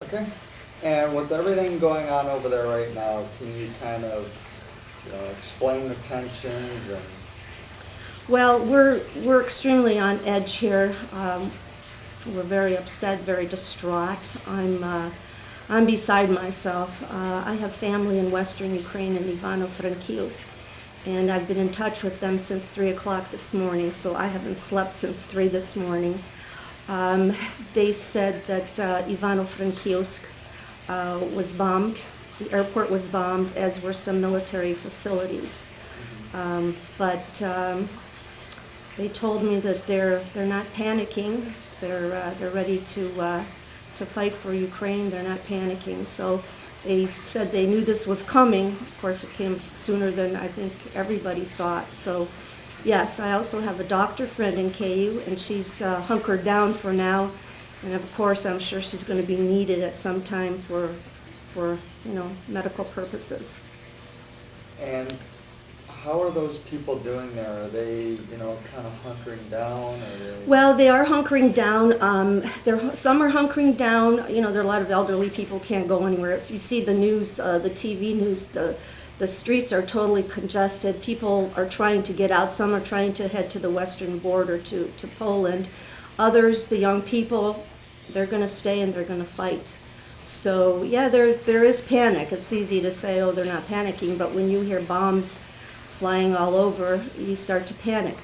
Okay. And with everything going on over there right now, can you kind of, explain the tensions and? Well, we're extremely on edge here. We're very upset, very distraught. I'm beside myself. I have family in Western Ukraine in Ivano-Frankivsk, and I've been in touch with them since 3 o'clock this morning, so I haven't slept since 3 this morning. They said that Ivano-Frankivsk was bombed. The airport was bombed, as were some military facilities. But they told me that they're not panicking. They're ready to fight for Ukraine. They're not panicking. So they said they knew this was coming. Of course, it came sooner than I think everybody thought. So yes, I also have a doctor friend in KU, and she's hunkered down for now. And of course, I'm sure she's going to be needed at some time for medical purposes. And how are those people doing there? Are they, kind of hunkering down? Well, they are hunkering down. Some are hunkering down. There are a lot of elderly people can't go anywhere. If you see the news, the TV news, the streets are totally congested. People are trying to get out. Some are trying to head to the western border to Poland. Others, the young people, they're going to stay and they're going to fight. So yeah, there is panic. It's easy to say, oh, they're not panicking, but when you hear bombs flying all over, you start to panic.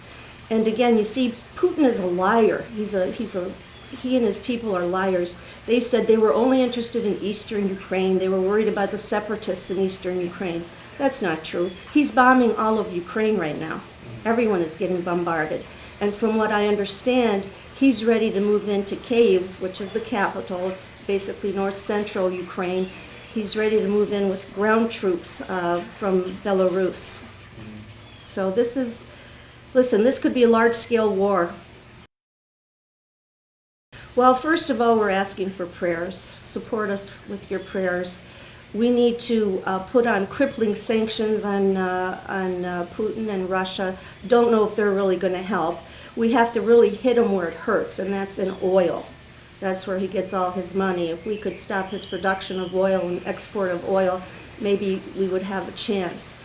And again, you see, Putin is a liar. He and his people are liars. They said they were only interested in eastern Ukraine. They were worried about the separatists in eastern Ukraine. That's not true. He's bombing all of Ukraine right now. Everyone is getting bombarded. And from what I understand, he's ready to move into Kyiv, which is the capital. It's basically north-central Ukraine. He's ready to move in with ground troops from Belarus. So this could be a large-scale war. Well, first of all, we're asking for prayers. Support us with your prayers. We need to put on crippling sanctions on Putin and Russia. Don't know if they're really going to help. We have to really hit him where it hurts, and that's in oil. That's where he gets all his money. If we could stop his production of oil and export of oil, maybe we would have a chance.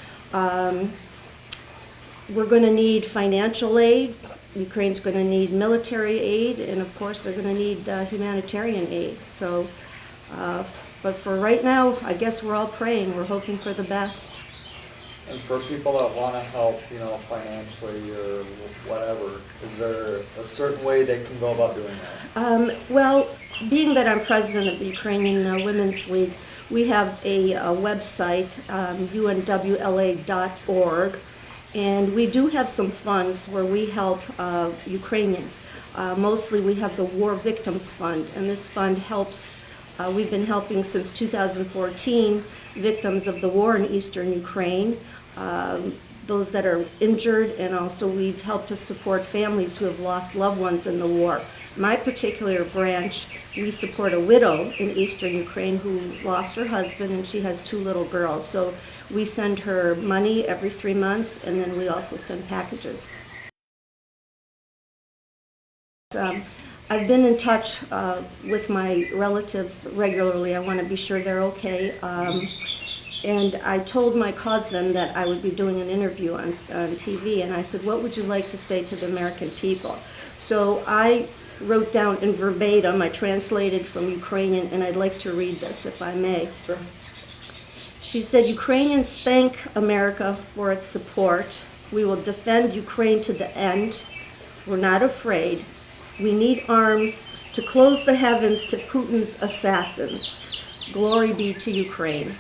We're going to need financial aid. Ukraine's going to need military aid, and of course they're going to need humanitarian aid. So, but for right now, I guess we're all praying. We're hoping for the best. And for people that want to help, financially or whatever, is there a certain way they can go about doing that? Well, being that I'm president of the Ukrainian Women's League, we have a website, unwla.org. And we do have some funds where we help Ukrainians. Mostly we have the War Victims Fund, and this fund helps, we've been helping since 2014 victims of the war in eastern Ukraine, those that are injured, and also we've helped to support families who have lost loved ones in the war. My particular branch, we support a widow in eastern Ukraine who lost her husband, and she has 2 little girls. So we send her money every 3 months, and then we also send packages. I've been in touch with my relatives regularly. I want to be sure they're okay. And I told my cousin that I would be doing an interview on TV, and I said, what would you like to say to the American people? So I wrote down in verbatim, I translated from Ukrainian, and I'd like to read this, if I may. Sure. She said, Ukrainians thank America for its support. We will defend Ukraine to the end. We're not afraid. We need arms to close the heavens to Putin's assassins. Glory be to Ukraine.